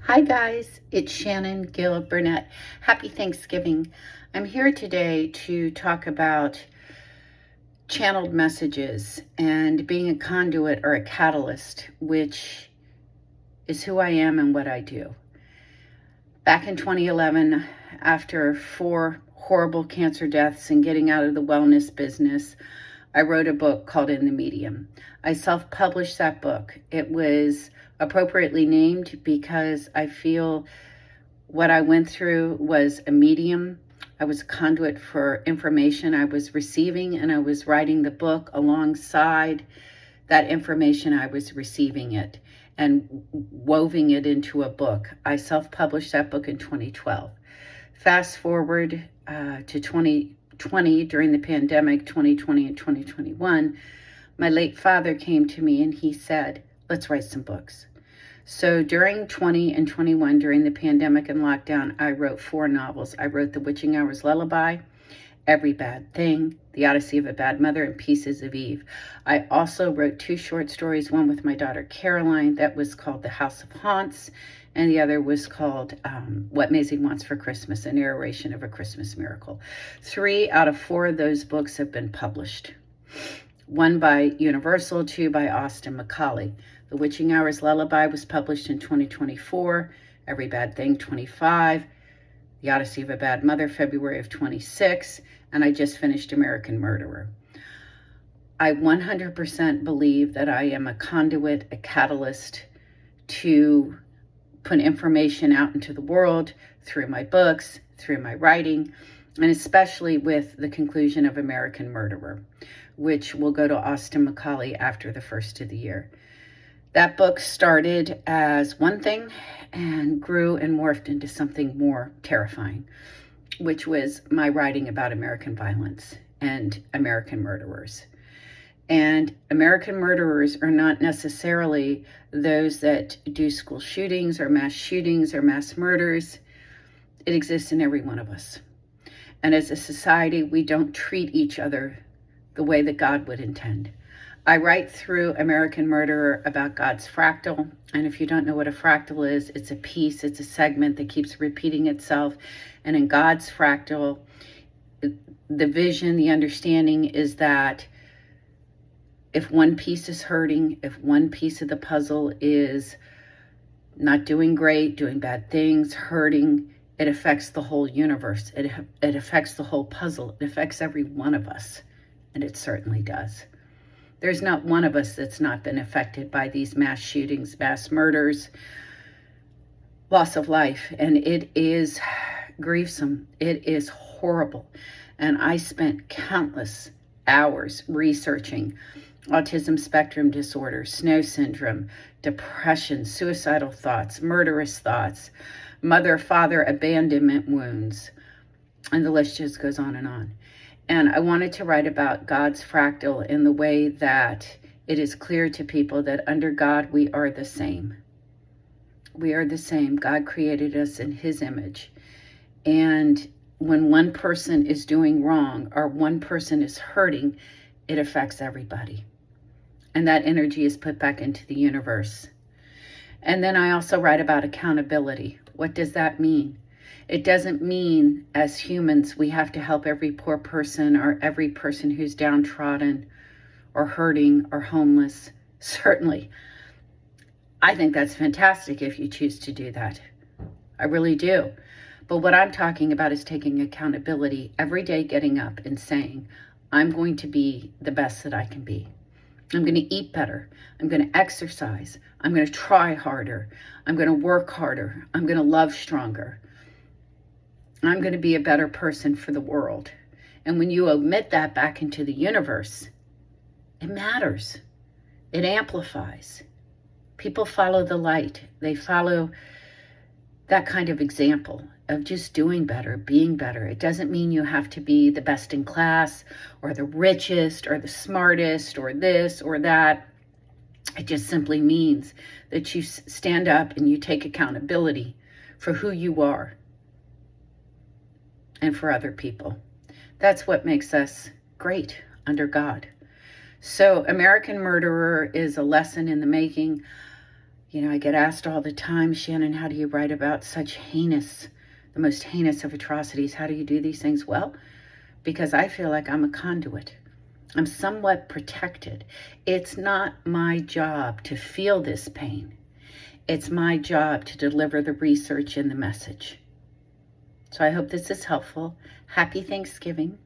Hi guys, it's Shannon Gill Burnett. Happy Thanksgiving. I'm here today to talk about channeled messages and being a conduit or a catalyst, which is who I am and what I do. Back in 2011, after 4 horrible cancer deaths and getting out of the wellness business, I wrote a book called In the Medium. I self-published that book. It was appropriately named because I feel what I went through was a medium. I was a conduit for information I was receiving, and I was writing the book alongside that information I was receiving it and woving it into a book. I self-published that book in 2012. Fast forward to 2020, during the pandemic, 2020 and 2021, my late father came to me and he said, let's write some books. So during 20 and 21, during the pandemic and lockdown, I wrote 4 novels. I wrote The Witching Hour's Lullaby, Every Bad Thing, The Odyssey of a Bad Mother, and Pieces of Eve. I also wrote 2 short stories, one with my daughter Caroline that was called The House of Haunts, and the other was called What Maisie Wants for Christmas, a narration of a Christmas miracle. 3 out of 4 of those books have been published. 1 by Universal, 2 by Austin Macaulay. The Witching Hour's Lullaby was published in 2024, Every Bad Thing 25, The Odyssey of a Bad Mother February of 26, and I just finished American Murderer. I 100% believe that I am a conduit, a catalyst to put information out into the world through my books, through my writing, and especially with the conclusion of American Murderer, which will go to Austin Macaulay after the first of the year. That book started as one thing and grew and morphed into something more terrifying, which was my writing about American violence and American murderers. And American murderers are not necessarily those that do school shootings or mass murders. It exists in every one of us. And as a society, we don't treat each other the way that God would intend. I write through American Murderer about God's fractal. And if you don't know what a fractal is, it's a piece, it's a segment that keeps repeating itself. And in God's fractal, the vision, the understanding is that if one piece is hurting, if one piece of the puzzle is not doing great, doing bad things, hurting, it affects the whole universe. It affects the whole puzzle. It affects every one of us. And it certainly does. There's not one of us that's not been affected by these mass shootings, mass murders, loss of life. And it is grievous. It is horrible. And I spent countless hours researching autism spectrum disorder, snow syndrome, depression, suicidal thoughts, murderous thoughts, mother-father abandonment wounds, and the list just goes on and on. And I wanted to write about God's fractal in the way that it is clear to people that under God, we are the same. We are the same. God created us in his image. And when one person is doing wrong or one person is hurting, it affects everybody. And that energy is put back into the universe. And then I also write about accountability. What does that mean? It doesn't mean as humans we have to help every poor person or every person who's downtrodden or hurting or homeless. Certainly, I think that's fantastic if you choose to do that. I really do. But what I'm talking about is taking accountability every day, getting up and saying, I'm going to be the best that I can be. I'm going to eat better. I'm going to exercise. I'm going to try harder. I'm going to work harder. I'm going to love stronger. I'm going to be a better person for the world. And when you emit that back into the universe, it matters. It amplifies. People follow the light. They follow that kind of example of just doing better, being better. It doesn't mean you have to be the best in class or the richest or the smartest or this or that. It just simply means that you stand up and you take accountability for who you are and for other people. That's what makes us great under God. So American Murderer is a lesson in the making. I get asked all the time, Shannon, how do you write about such heinous, the most heinous of atrocities? How do you do these things? Well, because I feel like I'm a conduit. I'm somewhat protected. It's not my job to feel this pain. It's my job to deliver the research and the message. So I hope this is helpful. Happy Thanksgiving.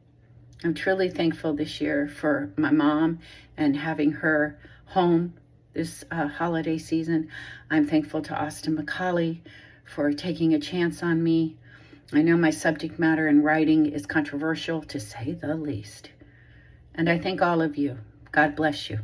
I'm truly thankful this year for my mom and having her home this holiday season. I'm thankful to Austin McCauley for taking a chance on me. I know my subject matter in writing is controversial, to say the least. And I thank all of you. God bless you.